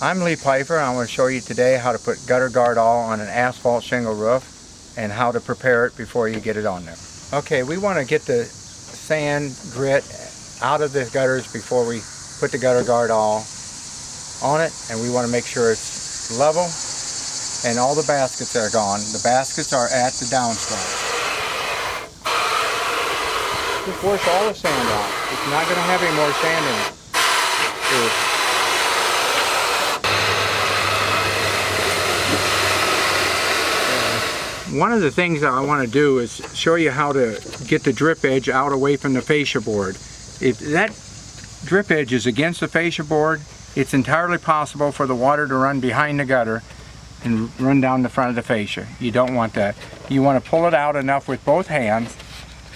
I'm Lee Piper. I'm going to show you today how to put gutter guard all on an asphalt shingle roof and how to prepare it before you get it on there. Okay, we want to get the sand, grit out of the gutters before we put the gutter guard all on it, and we want to make sure it's level and all the baskets are gone. The baskets are at the downspout. Just wash all the sand out. It's not going to have any more sand in it. One of the things that I want to do is show you how to get the drip edge out away from the fascia board. If that drip edge is against the fascia board, it's entirely possible for the water to run behind the gutter and run down the front of the fascia. You don't want that. You want to pull it out enough with both hands,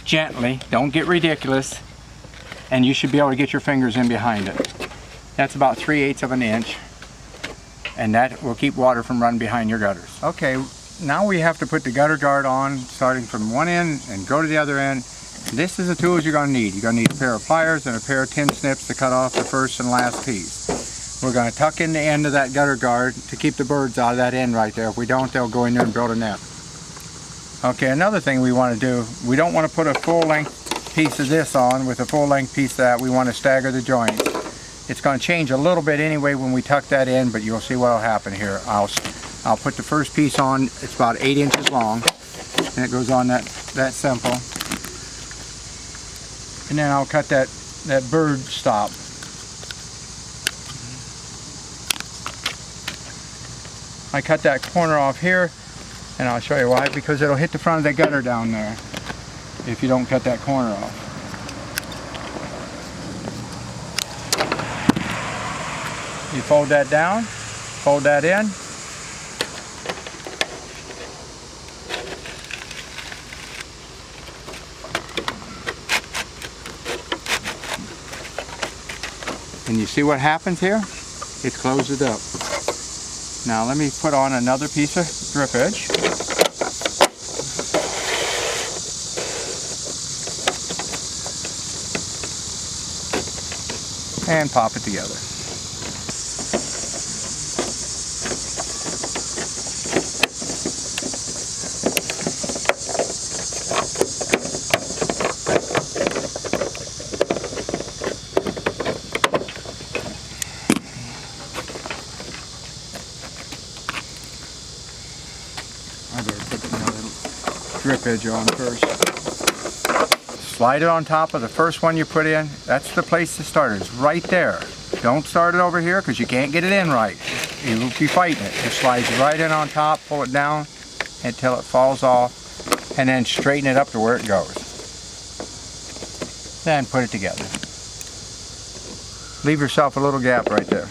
gently, don't get ridiculous, and you should be able to get your fingers in behind it. That's about 3/8 of an inch, and that will keep water from running behind your gutters. Okay, now we have to put the gutter guard on, starting from one end and go to the other end. This is the tools you're going to need. You're going to need a pair of pliers and a pair of tin snips to cut off the first and last piece. We're going to tuck in the end of that gutter guard to keep the birds out of that end right there. If we don't, they'll go in there and build a net. Okay, another thing we want to do, we don't want to put a full-length piece of this on with a full-length piece of that. We want to stagger the joints. It's going to change a little bit anyway when we tuck that in, but you'll see what will happen here. I'll put the first piece on. It's about 8 inches long, and it goes on that simple. And then I'll cut that bird stop. I cut that corner off here, and I'll show you why. Because it'll hit the front of the gutter down there if you don't cut that corner off. You fold that down, fold that in. And you see what happens here? It closes it up. Now let me put on another piece of drip edge. And pop it together. I better put another drip edge on first. Slide it on top of the first one you put in. That's the place to start. It's right there. Don't start it over here because you can't get it in right. You will be fighting it. Just slides right in on top, pull it down until it falls off, and then straighten it up to where it goes. Then put it together. Leave yourself a little gap right there.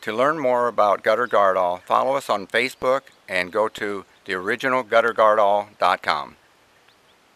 To learn more about gutter guard all, follow us on Facebook and go to theoriginalgutterguardall.com.